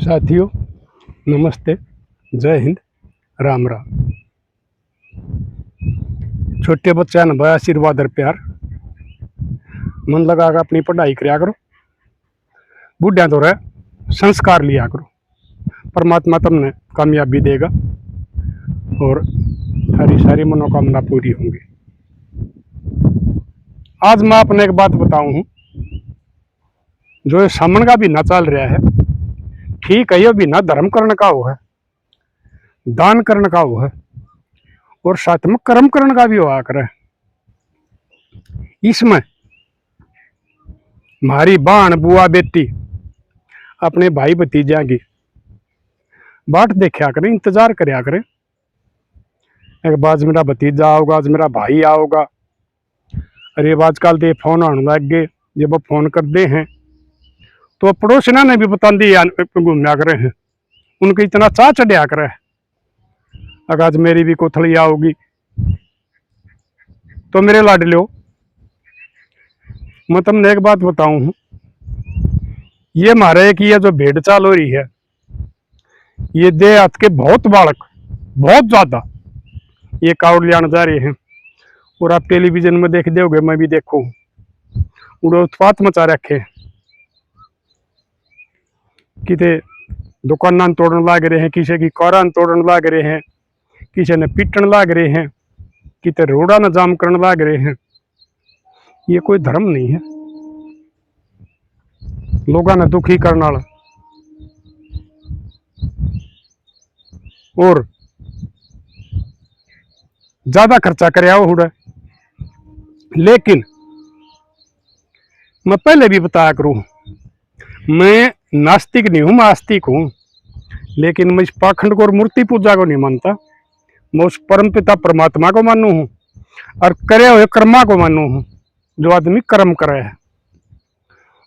साथियों नमस्ते, जय हिंद, राम राम। छोटे बच्चा न भाई आशीर्वाद और प्यार मन लगा कर अपनी पढ़ाई कराया करो। बुढ़िया तो रहे संस्कार लिया करो, परमात्मा तुमने कामयाबी देगा और थारी सारी मनोकामना पूरी होंगी। आज मैं अपने एक बात बताऊं हूं, जो ये सामन का भी ना चल रहा है, ठीक है, ये भी ना धर्म करने का वो है, दान करने का वो है, और साथ में कर्म करने का भी हुआ करे। इसमें हमारी बहन बुआ बेटी अपने भाई भतीजा की बाट देखा करे, इंतजार करया करे। एक बाज मेरा भतीजा आओगा, आज मेरा भाई आओगा। अरे आजकल तो फोन आने लग गए, जब वो फोन करते हैं तो पड़ोसियों ने भी बता दी घूमया करे हैं, उनके इतना चाह चढ़िया करे। अगर आज मेरी भी कोथली आओगी तो मेरे लाडलो, मैं तुमने एक बात बताऊं, ये हमारे की ये जो भेड़ चाल हो रही है, ये देहात के बहुत बालक बहुत ज्यादा ये कावड़ लियान जा रहे हैं। और आप टेलीविजन में देख दोगे, मैं भी देखो, उड़ो उत्पात मचा रखे, किते दुकान तोड़न लाग रहे हैं, किसी की कारान तोड़न लाग रहे हैं, किसी ने पीटन लाग रहे हैं, किते रोड़ा न जाम करने लाग रहे हैं। ये कोई धर्म नहीं है, लोगों ने दुखी करने वाला। और ज्यादा खर्चा कराया हुआ, लेकिन मैं पहले भी बताया करूं, मैं नास्तिक नहीं हूं, मैं आस्तिक हूं। लेकिन मैं इस पाखंड को और मूर्ति पूजा को नहीं मानता। मैं उस परम पिता परमात्मा को मानू हूं और करे हुए कर्मा को मानू हूं। जो आदमी कर्म करे है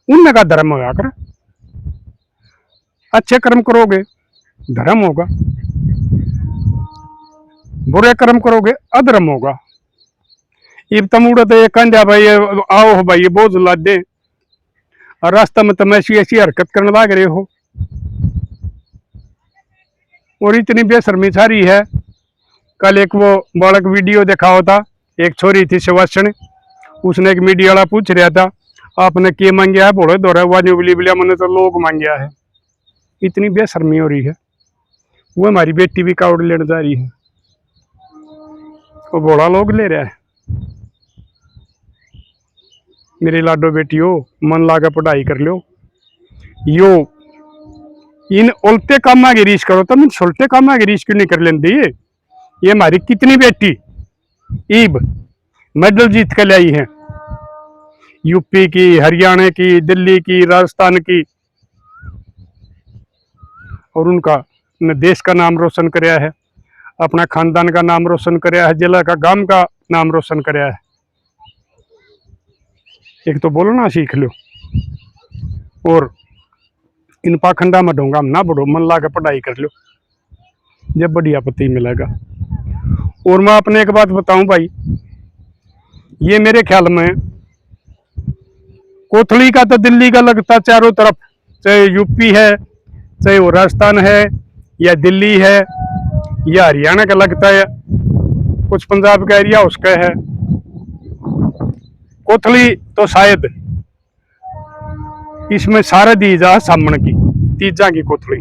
उनने का धर्म होगा कर। अच्छे कर्म करोगे धर्म होगा, बुरे कर्म करोगे अधर्म होगा। ये तुम उड़े तो ये कंधा भाई, आओ भाई ये बोझ ला दे, और रास्ता में तुम ऐसी ऐसी हरकत करने लग रहे हो। और इतनी बेशर्मी सारी है। कल एक वो बालक वीडियो देखा होता, एक छोरी थी सुवासनी, उसने एक मीडिया वाला पूछ रहा था, आपने क्या मांगया है? बोले दो वाजू बिली बिलिया, मैंने तो लोग मांगया है। इतनी बेशर्मी हो रही है। वो हमारी बेटी भी कावड़ लेने जा रही है, वो बोला लोग ले रहा है। मेरे लाडो बेटियों, मन लाकर पढ़ाई कर लो। यो इन उल्टे कामा की रीस करो, तुम इन सुलटे कामा की रीस क्यों नहीं कर लेंदी? ये हमारी कितनी बेटी ईब मेडल जीत कर लाई है, यूपी की, हरियाणा की, दिल्ली की, राजस्थान की, और उनका ने देश का नाम रोशन कराया है, अपना खानदान का नाम रोशन कराया है, जिला का गांव का नाम रोशन कराया है। एक तो बोलना सीख लो, और इन पाखंडा में ढोंगा ना बढ़ो, मन ला के पढ़ाई कर लो, जब बढ़िया पति मिलेगा। और मैं अपने एक बात बताऊं भाई, ये मेरे ख्याल में कोथली का तो दिल्ली का लगता चारों तरफ, चाहे यूपी है, चाहे वो राजस्थान है, या दिल्ली है, या हरियाणा का लगता है, कुछ पंजाब का एरिया उसका है। कोथली तो शायद इसमें सारे दी जा सामन की तीजा की कोथली।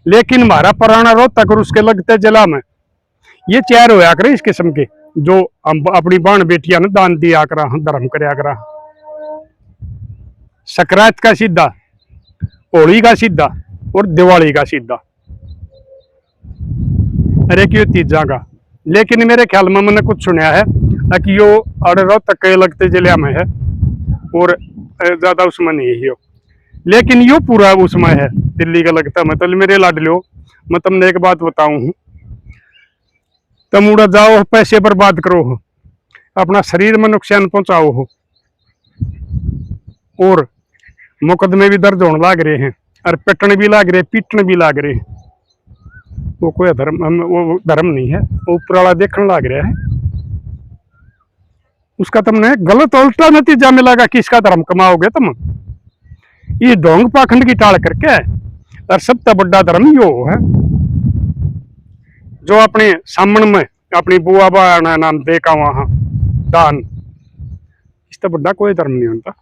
लेकिन हमारा पुराना रोहतक और उसके लगते जिला में ये चार होया करे इस किस्म के, जो अपनी बहन बेटियां ने दान दिया करा, धर्म कराया करा। सकरात का सीधा, होली का सीधा और दिवाली का सीधा, अरे क्यों तीजा का। लेकिन मेरे ख्याल में मैंने कुछ सुना है कि यो अड़े रोहतक के लगते जिले में है और ज्यादा उसमें नहीं है, लेकिन यो पूरा उसमें है दिल्ली का लगता है। मतलब मेरे लाडलो, मैं तुमने एक बात बताऊं, तुम उड़ा जाओ पैसे बर्बाद करो हो, अपना शरीर में नुकसान पहुंचाओ हो, और मुकदमे भी दर्ज होने लाग रहे हैं, और पिटने भी लाग रहे, पीटने भी लाग रहे हैं। वो कोई धर्म, वो धर्म नहीं है, वो ऊपर वाला देखने लाग रहा है। उसका तुमने गलत उल्टा नतीजा मिलेगा, किसका धर्म कमाओगे तुम। ये ढोंग पाखंड की टाल करके और सबसे बड़ा धर्म यो है जो अपने सामने में अपनी बुआ बाणा नाम देखा वहां दान, इससे बड़ा कोई धर्म नहीं होता।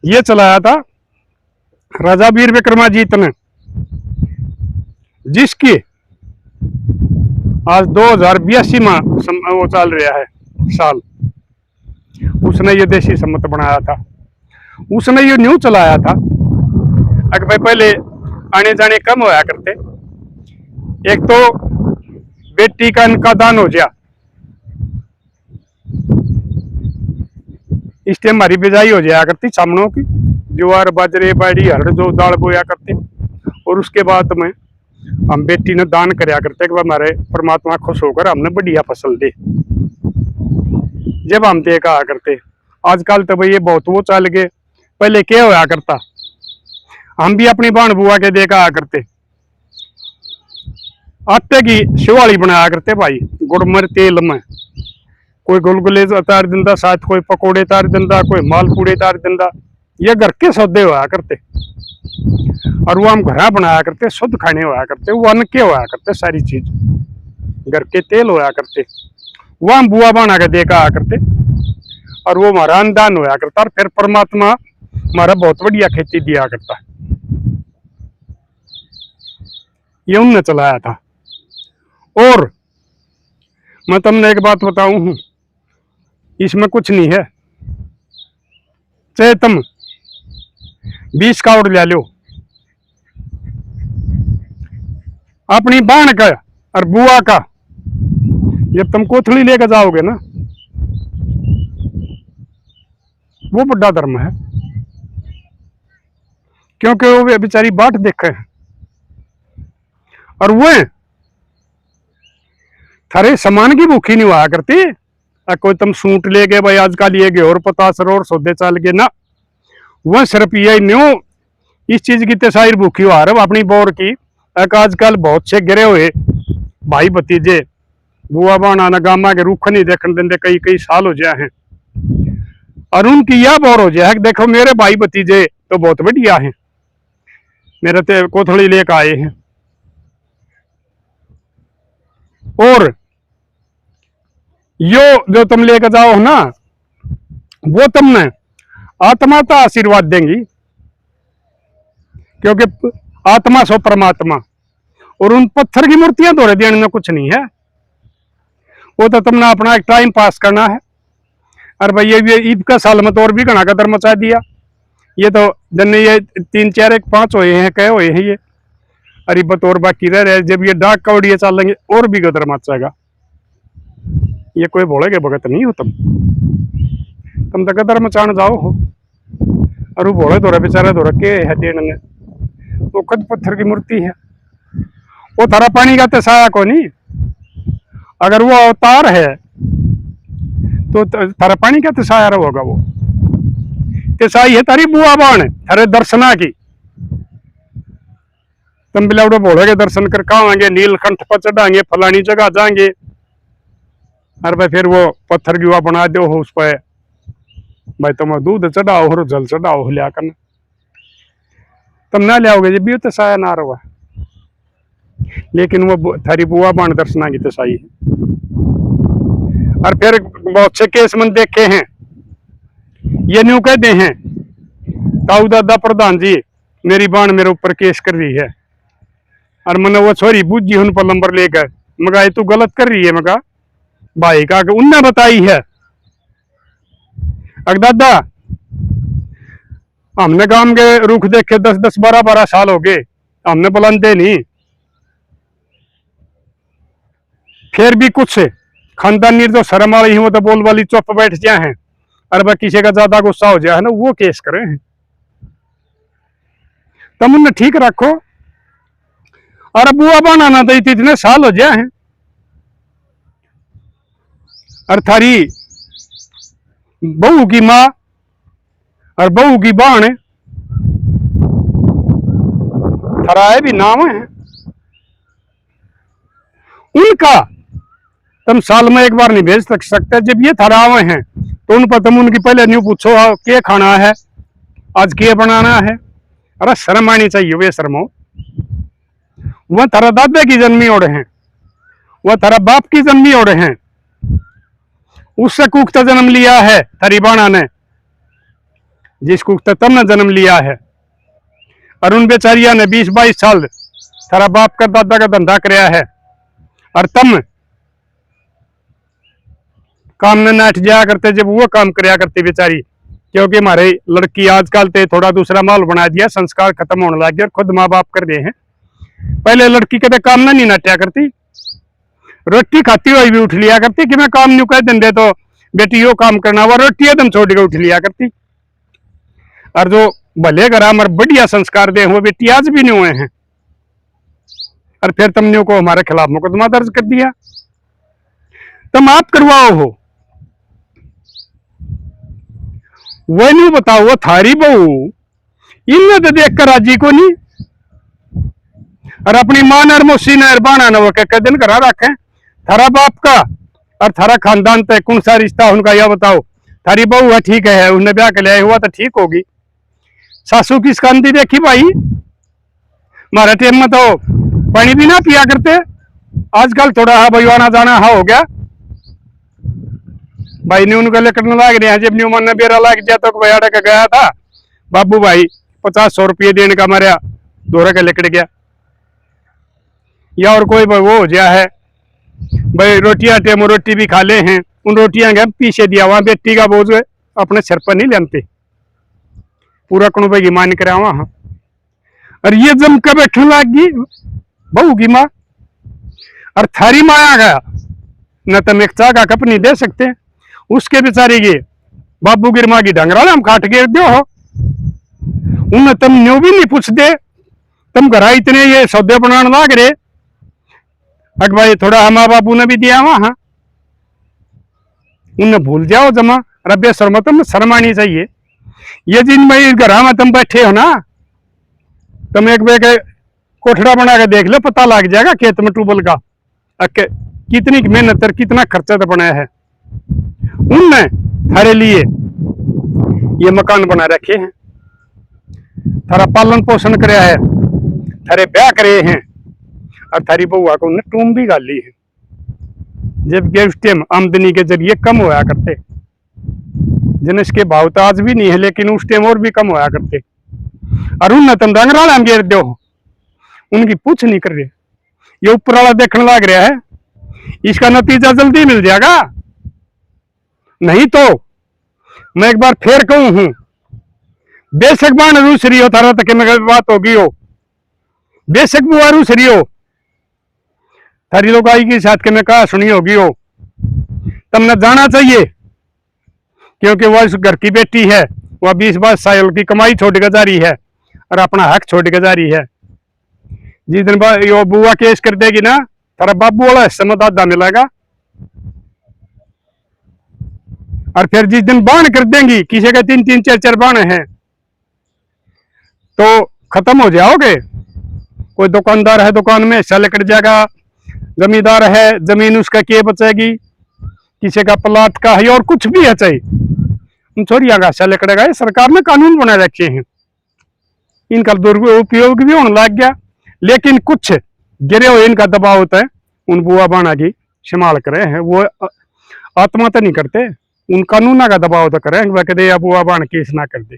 ये चलाया था राजा वीर विक्रमाजीत ने, जिसकी आज 2082 में वो चल रहा है साल, उसने ये देशी सम्मत बनाया था। उसने ये न्यू चलाया था अगर भाई पहले आने जाने कम होया करते, एक तो बेटी का इनका दान हो गया, इस टाइम हमारी बिजाई हो जाया करती सामनों की, ज्वार बाजरे बाड़ी हरड़ जो दाल बोया करते, और उसके बाद में हम बेटी ने दान कराया करते कि हमारे परमात्मा खुश होकर हमने बढ़िया फसल दे, जब हम देखा करते। आजकल तो भाई ये बहुत वो चल गए, पहले क्या होया करता, हम भी अपनी बहन बुआ के देखा करते, आटे की शिवाली बनाया करते भाई, गुड़मर तेल में, कोई गुलगुले तार दिंदा, साथ कोई पकोड़े तार दिंदा, कोई मालपूड़े तार दिंदा, ये घर के सौदे होया करते। और वो हम घर बनाया करते, शुद्ध खाने होया करते, वो अन्न के होया करते, सारी चीज घर के तेल होया करते, वो हम बुआ बना के देखा करते, और वो हमारा अनुदान होया करता, और फिर परमात्मा हमारा बहुत बढ़िया खेती दिया करता। ये उनने चलाया था। और मैं तुमने एक बात बताऊं, इसमें कुछ नहीं है, चाहे तुम 20 कावड़ ले लो, अपनी बहन का और बुआ का जब तुम कोथली लेकर जाओगे ना, वो बड़ा धर्म है, क्योंकि वो बेचारी बाट देखे हैं, और वो थारे सामान की भूखी नहीं हुआ करती। कोई तुम सूट ले गए भाई आजकल ये और 50 और सौदे चल गए ना, वह सिर्फ ये न्यू इस चीज की तसाइर भूखी हुआ रहा अपनी बोर की। आजकल बहुत से गिरे हुए भाई भतीजे बुआ बाना ना गामा के रूख नहीं देखने देंगे, कई कई साल हो जाए हैं, और उनकी यह बोर हो जाए देखो मेरे भाई भतीजे तो बहुत बढ़िया हैं, मेरे तो कोथड़ी लेकर आए हैं। और यो जो तुम लेकर जाओ ना, वो तुमने आत्मा का आशीर्वाद देंगी, क्योंकि आत्मा सो परमात्मा, और उन पत्थर की मूर्तियां धोरे देने में कुछ नहीं है, वो तो तुमने अपना एक टाइम पास करना है। और भाई ये ईद का साल में तो और भी घना कदर मचा दिया, ये तो जन ये 3 4 1 5 हुए हैं, कहे हुए हैं ये, अरे बतौर बाकी रह रहे, जब ये डाक कौड़िया चलेंगे और भी गदर मचाएगा। ये कोई बोले के भगत नहीं हो तुम तो गदर मचाने जाओ हो, और वो भोले धोरे बेचारे धोरे के है देने, वो खुद पत्थर की मूर्ति है, वो थारा पानी का तसाया को नहीं, अगर वो अवतार है तो थारा पानी का तसाया होगा, वो तसाई है तारी बुआ बाण थारे दर्शना की। तुम बिलावड़ो भोले के दर्शन कर आएंगे, नीलकंठ पर चढ़ाएंगे, फलानी जगह जाएंगे, और भाई फिर वो पत्थर की हुआ बना दो हो उस पर, भाई तुम दूध चढ़ाओ और जल चढ़ाओ लिया करना, तुम ना लियाओगे जब भी तसाया ना रहा, लेकिन वो थारी बुआ बाण दर्शना की तसाई है। और फिर बहुत से केस मन देखे हैं, ये न्यू कहते हैं ताऊ दादा प्रधान जी मेरी बाण मेरे ऊपर केस कर रही है, और मैंने वो छोरी बूझी उन पर नंबर लेकर, मगा तू गलत कर रही है, मगा भाई का उनने बताई है, अगर दादा हमने गांव के रुख देखे 10-10 12-12 साल हो गए, हमने बुलंदे नहीं, फिर भी कुछ खानदानी जो शर्म वाली है वो तो बोल वाली चुप बैठ जाए हैं, और वह किसी का ज्यादा गुस्सा हो जाए है ना, वो केस करे हैं। तुम उन्हें ठीक रखो, और बुआ बनाना तो इतने साल हो जाए हैं, और थारी बहू की माँ और बहू की बहन थराए भी नाम है उनका, तुम साल में एक बार नहीं भेज सकते। जब ये थरावे हैं तो उन पर तुम उनकी पहले न्यू पूछो क्या खाना है, आज क्या बनाना है, अरे शर्म आनी चाहिए वे शर्मो। वह थारा दादा की जन्मी ओढ़ हैं, वह थारा बाप की जन्मी ओढ़ हैं, उससे कुख्ता जन्म लिया है थारी बाणा ने, जिस कुख्ता तुमने जन्म लिया है। और उन बेचारिया ने 20-22 साल थारा बाप का दादा का धंधा कराया है, और तुम काम में नाट जाया करते जब वो काम कराया करती बेचारी। क्योंकि हमारे लड़की आजकल ते थोड़ा दूसरा माहौल बना दिया, संस्कार खत्म होने लग गया, खुद माँ बाप कर दे हैं। पहले लड़की कदे काम में नहीं नाट्या करती, रोटी खाती हुई भी उठ लिया करती कि मैं काम नहीं कर देंगे तो बेटी यो काम करना, वो रोटी एकदम छोड़ के उठ लिया करती। और जो भले घर हमारे बढ़िया संस्कार दे वो बेटी आज भी नहीं हुए हैं, और फिर तुमने को हमारे खिलाफ मुकदमा दर्ज कर दिया। तुम आप करवाओ हो, वो नहीं बताओ, वो थारी बहू इनने तो देख कर राजी को नहीं, और अपनी मां ने मौसी ने बाणा ने वो कह दिन करा रखे। थारा बाप का और थारा खानदान तय कौन सा रिश्ता उनका, यह बताओ। थारी बहू है ठीक है, उन्हें ब्याह के लिया हुआ तो ठीक होगी। सासू की स्कंदी देखी भाई, हमारे टाइम में तो पानी भी ना पिया करते, आजकल थोड़ा हा भाई आना जाना हा हो गया। भाई ने उनको लेकर लाग रहे हैं, जब न्यू मन बेरा लाग गया तो भैया का गया था बाबू भाई 50-100 रुपये देने का मारा दोहरा का लेकर गया। या और कोई वो हो गया है भाई रोटियां टेम रोटी भी खा ले हैं, उन रोटियां के पीछे दिया वहां बेटी का बोझ अपने सिर पर नहीं लेते, पूरा कुनबे की मान करा वहां। और ये जम के बैठने लग गई बहू की माँ, और थारी माँ आ गया न तुम एक चागा कप नहीं दे सकते, उसके बेचारी की बाबू की माँ की डंगरा हम काट के दो हो, उन्हें तुम न्यू भी नहीं पूछ दे, तुम घर इतने ये सौदे बनाने लाग रहे। अग भाई थोड़ा माँ बाबू ने भी दिया वहां, उन्हें भूल जाओ जमा। रब्बे शर्मा तुम शर्म आनी चाहिए। ये जिन भाई घर में तुम बैठे हो ना, तुम एक बे के कोठड़ा बना के देख लो, पता लग जाएगा खेत में ट्यूबवेल का कितनी मेहनत और कितना खर्चा तो बनाया है उनने थारे लिए। ये मकान बना रखे हैं, थारा पालन पोषण कराया है, थारे ब्याह करे हैं, और थारी बउआ को उन्हें टूम भी गाली है। जबकि उस टाइम आमदनी के जरिए कम होया करते, जिनिस के भाव तो आज भी नहीं है, लेकिन उस टाइम और भी कम होया करते। और उन्हें तुम रंगराला घेर दो, उनकी पूछ नहीं कर रहे। ये ऊपर वाला देखने लग रहा है, इसका नतीजा जल्दी मिल जाएगा। नहीं तो मैं एक बार फिर कहूं हूं, बेशक बाण रूस रही हो थारा तक बात होगी हो, बेशक बुआ रूस रही हो थारी लोग आई के साथ के मैं कहा सुनी होगी हो, तुमने जाना चाहिए। क्योंकि वह इस घर की बेटी है, वह 20-22 साल की कमाई छोड़ के जा रही है और अपना हक छोड़ के जा रही है। जिस दिन यो बुआ केस कर देगी ना, थारा बाबू वाला हिस्सा में दादा मिलेगा। और फिर जिस दिन बाण कर देंगी, किसी के 3-3, 4-4 बाण हैं, तो खत्म हो जाओगे। कोई दुकानदार है दुकान में हिस्सा लेकर जाएगा, जमींदार है जमीन उसका क्या बचेगी, किसी का प्लाट का है और कुछ भी है चाहिए उन छोरिया का हिस्सा लेकर गए। सरकार ने कानून बना रखे हैं, इनका दुरुपयोग भी होने लग गया। लेकिन कुछ गिरे हुए इनका दबाव होता है, उन बुआ बाणा की संभाल करे हैं, वो आत्मा तो नहीं करते, उन कानूना का दबाव तो करें वह कहते अब बुआ बाण केस ना कर दे।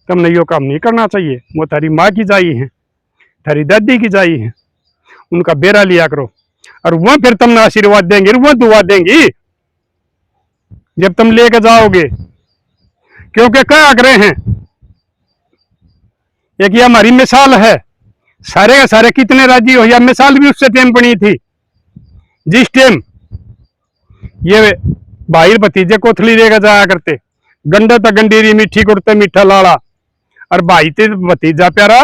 तुमने यो काम नहीं करना चाहिए। वो तारी माँ की जाई है, तारी दादी की जाई है, उनका बेरा लिया करो। और वह फिर तुमने आशीर्वाद देंगे, वह दुआ देंगी जब तुम लेके जाओगे। क्योंकि क्या कर रहे हैं, एक ये हमारी मिसाल है, सारे के सारे कितने राजी हो, या मिसाल भी उससे टाइम बनी थी जिस टाइम ये भाई भतीजे कोथली लेकर जाया करते, गंडा तक गंडीरी मीठी कुड़ते मीठा लाड़ा, और भाई ते भतीजा प्यारा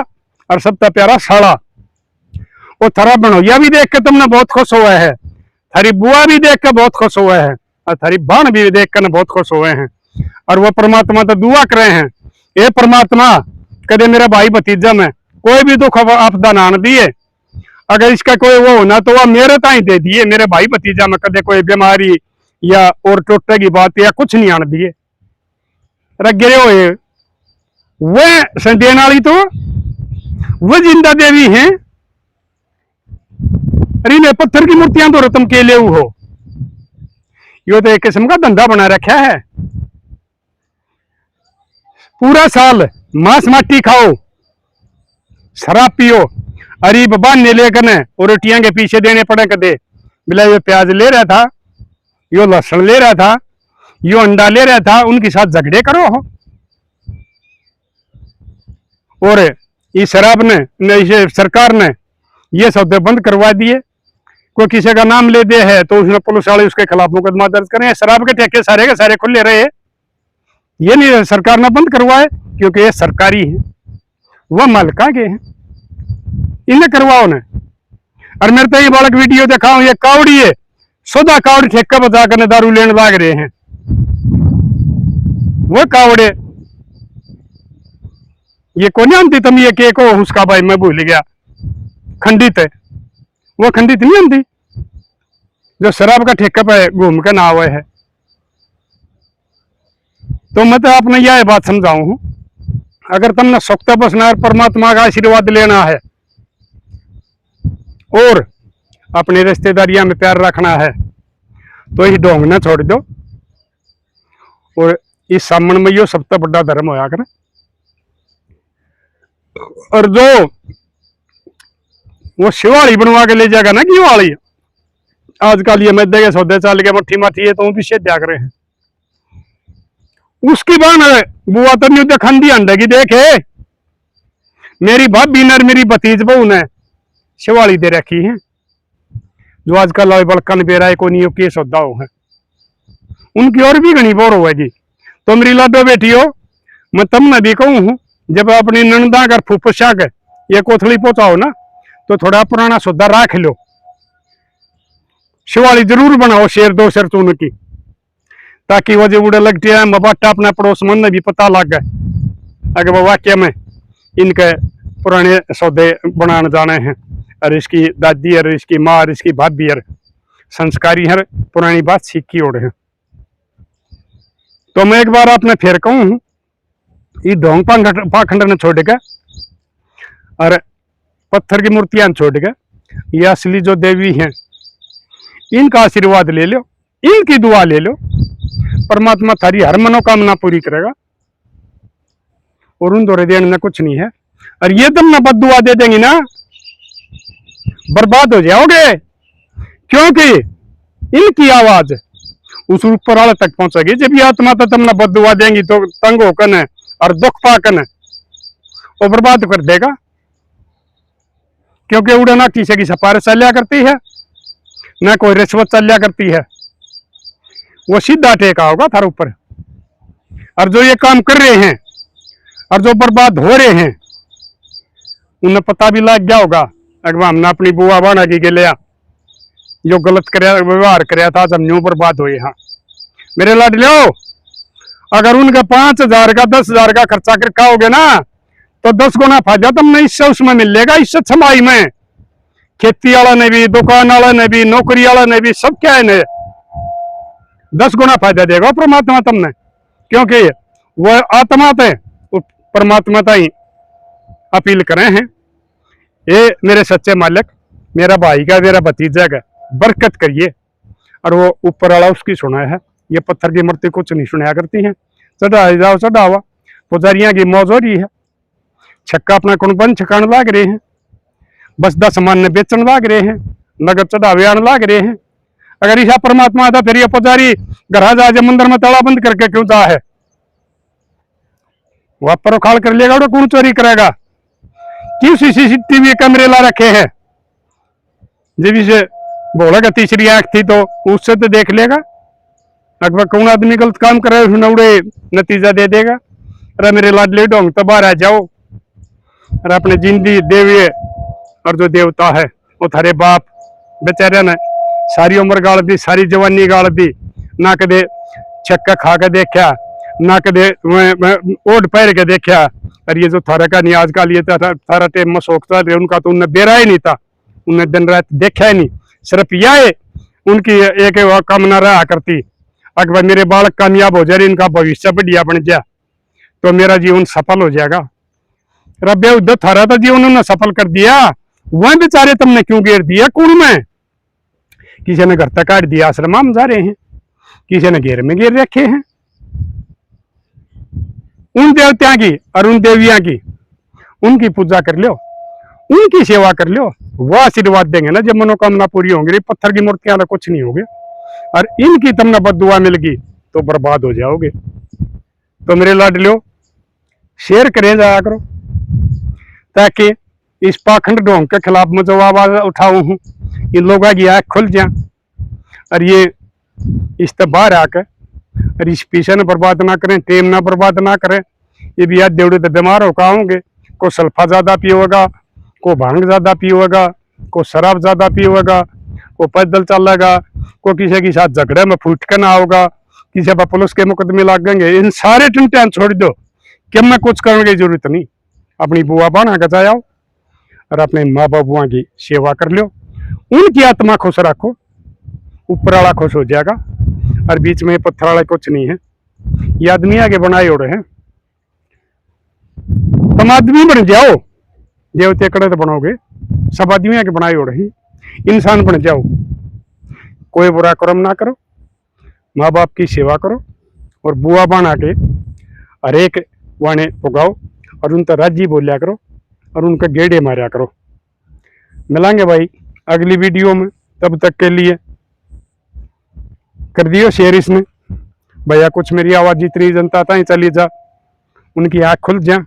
और सबका प्यारा साड़ा। वो थारा बनोया भी देख के तुमने बहुत खुश हुआ है, थारी बुआ भी देख के बहुत खुश हुआ है, और थारी बाण भी देख कर बहुत खुश हुए हैं। और वो परमात्मा तो दुआ कर रहे हैं, ये परमात्मा कदे मेरा भाई भतीजा में कोई भी दुख आपदा ना दिए, अगर इसका कोई वो होना तो वह मेरे ताई दे दिए, मेरे भाई भतीजा में कदे कोई बीमारी या और टोटे की बात या कुछ नहीं आने दिए। गिरे हुए वह संदेन वाली तो वह जिंदा देवी हैं। अरे ने पत्थर की मूर्तियां तो तुम के ले हो, यो तो एक किस्म का धंधा बना रखा है। पूरा साल मांस माटी खाओ, शराब पियो, अरे बाबा ने लेकर और रोटियां के पीछे देने पड़े कदे। बिला ये प्याज ले रहा था, यो लहसुन ले रहा था, यो अंडा ले रहा था, उनके साथ झगड़े करो हो। और इस शराब ने इसे सरकार ने ये सौदे बंद करवा दिए। कोई किसी का नाम ले दे है तो उसने पुलिस वाले उसके खिलाफ मुकदमा दर्ज करें। शराब के ठेके सारे के सारे खुले रहे, ये नहीं सरकार ने बंद करवाए, क्योंकि ये सरकारी है, वह मालिका के हैं, इन्हें करवाओ ने। और मेरे तो ये बालक वीडियो दिखाओ, ये कावड़ी है, सोदा कावड़ी ठेका बजा कर दारू लेने लाग रहे हैं। वो कावड़े ये कौन जानती तुम ये केक हो उसका, भाई मैं भूल गया, खंडित है, वो खंडित नहीं आती जो शराब का ठेका पे घूम के ना हुए है। तो मैं तो आपने यह बात समझाऊ हूं, अगर तुमने सुखता बसना है, परमात्मा का आशीर्वाद लेना है और अपनी रिश्तेदारियां में प्यार रखना है, तो इस ढोंग न छोड़ दो। और इस सामन में यो सबसे बड़ा धर्म होया कर। और जो वो शिवाली बनवा के ले जाएगा ना कि वाली, आजकल ये मैदे के सौदे चल के मट्ठी माठी है तो पीछे त्याग रहे हैं। उसकी बान बुआ तो नहीं तो खंडी अंडे की देखे, मेरी भाभी ने मेरी भतीज बहू ने शिवाली दे रखी है, जो आजकल बलकन बेरा को नहीं के सौदा हो है, उनकी और भी घनी बोर होगी। तो मेरी लाडो बेटी हो, मैं तुमने भी कहूँ हूँ, जब अपनी नंदा कर फूफसा के ये कोथली पहुंचाओ ना, तो थोड़ा पुराना सौदा रख लो, शिवाली जरूर बनाओ, शेर दो शेर चून की, ताकि वो जो उड़े लगती है मबाटा अपने पड़ोस मन में भी पता लग गए अगर वो वाक्य में इनके पुराने सौदे बनाने जाने हैं। और इसकी दादी और इसकी माँ और इसकी भाभी और संस्कारी हर पुरानी बात सीखी ओढ़ है। तो मैं एक बार आपने फिर कहूँ, ये ढोंग पाखंड ने छोड़ के और पत्थर की मूर्तियां छोड़ के ये असली जो देवी हैं, इनका आशीर्वाद ले लो, इनकी दुआ ले लो, परमात्मा थारी हर मनोकामना पूरी करेगा। और उन दौरे देने में कुछ नहीं है। और ये तुम ना बद दुआ दे देंगी ना, बर्बाद हो जाओगे, क्योंकि इनकी आवाज उस ऊपर वाले तक पहुंचेगी। जब ये आत्मा तो तुम ना बद दुआ देंगी तो तंग होकर और दुख पाकर वो बर्बाद कर देगा, क्योंकि उड़े ना किसी की सिफारिश चलिया करती है, ना कोई रिश्वत चलिया करती है, वो सीधा टेका होगा थारे ऊपर। और जो ये काम कर रहे हैं और जो बर्बाद हो रहे हैं, उन्हें पता भी लग गया होगा। अगर हमने अपनी बुआ बना के लिया जो गलत व्यवहार कराया था, जब न्यू बर्बाद हुए। हाँ मेरे लाडले, अगर उनका 5,000 का 10,000 का खर्चा कर खाओगे ना, तो 10 गुना फायदा तुमने इससे उसमें मिलेगा। इससे छमाई में खेती वाला ने भी, दुकान वाला ने भी, नौकरी वाला ने भी, सब क्या है 10 गुना फायदा देगा परमात्मा तुमने, क्योंकि वो आत्मा थे, वो परमात्मा ही अपील करे हैं। ये मेरे सच्चे मालिक, मेरा भाई का, मेरा भतीजा का बरकत करिए। और वो ऊपर वाला उसकी सुना है, ये पत्थर की मूर्ति कुछ नहीं सुनाया करती है। चढ़ाई जाओ चढ़ावा, पुजारियां की मौज हो रही है, छक्का अपना कुणबन छकाने लाग रहे हैं, बस 10 सामान बेचने लाग रहे हैं, नगद चढ़ावे आने लाग रहे हैं। अगर ईशा परमात्मा था फिर ये पुजारी घर जा मंदिर में ताला बंद करके क्यों जा है? वह पर उखाड़ कर लेगा तो कौन चोरी करेगा? क्यों सीसीटीवी कैमरे ला रखे हैं? जब इसे बोला कि तीसरी आंख थी तो उससे तो देख लेगा। अगर कौन आदमी गलत काम करे उसने उड़े नतीजा दे देगा। अरे मेरे लाडले ढोंग तो बाहर आ जाओ, और अपने जिंदगी देवी और जो देवता है वो थारे बाप बेचारे ने सारी उम्र गाल दी, सारी जवानी गाल दी, ना कदे छक्का खा के देखा, ना कदे ओढ़ पैर के देखा। और ये जो थारा का नहीं आजकल ये थारा टेम में शौक था उनका, तो उन्हें बेरा ही नहीं था, उन्हें दिन रात देखा ही नहीं। सिर्फ यह उनकी एक कामना रहा करती, अगर मेरे बालक कामयाब हो जाए, इनका भविष्य बढ़िया बन जाए, तो मेरा जीवन सफल हो जाएगा। रब्बे उद्धव थारा तो जीवन उन्होंने सफल कर दिया, वह बेचारे तुमने क्यों घेर दिया कुण में? किसी ने घर तक काट दिया, आश्रम हम जा रहे हैं, किसी ने घेर में घेर रखे हैं। उन देवताओं की और उन देवियां की, उनकी पूजा कर लो, उनकी सेवा कर लो, वो आशीर्वाद देंगे ना। जब मनोकामना पूरी होंगी, पत्थर की मूर्तियां वाला कुछ नहीं होगे। और इनकी तुमने बददुआ मिल गई तो बर्बाद हो जाओगे। तो मेरे लाडलियो, शेयर करें जाया करो, ताकि इस पाखंड ढोंग के खिलाफ मैं जो आवाज उठाऊ हूं, इन लोगों की आंख खुल जाए और ये इस तरह बाहर आकर और इस पीछे न बर्बाद ना करें, टेम ना बर्बाद ना करें। ये भी याद देवड़े तो बीमार होकर आओगे, को सल्फा ज्यादा पियोगा, को भांग ज्यादा पियोगा, को शराब ज्यादा पियोगा, को पैदल चलेगा, को किसी के साथ झगड़े में फूट कर ना होगा, किसी पर पुलिस के मुकदमे लागेंगे। इन सारे टेंशन छोड़ दो कि मैं कुछ करने की जरूरत नहीं। अपनी बुआ बना के जाओ और अपने माँ बाबुआ की सेवा कर लो, उनकी आत्मा खुश रखो, ऊपर वाला खुश हो जाएगा। और बीच में पत्थर वाला कुछ नहीं है, ये आदमी आगे बनाए हो रहे हैं। तुम आदमी बन जाओ, देवते कड़े तो बनोगे, सब आदमी आगे बनाए हो रहे, इंसान बन जाओ, कोई बुरा कर्म ना करो, माँ बाप की सेवा करो और बुआ बना के हर एक वाणे पुगाओ और उन पर राजी बोलिया करो और उनका गेड़े मारा करो। मिलेंगे भाई अगली वीडियो में, तब तक के लिए कर दियो शेयर इसने भैया। कुछ मेरी आवाज जितनी जनता था चली जा, उनकी आँख खुल जा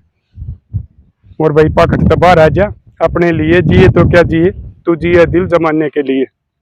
और भाई पाखंड तो बाहर आ जा। अपने लिए जिए तो क्या जिए, तू जिए दिल जमाने के लिए।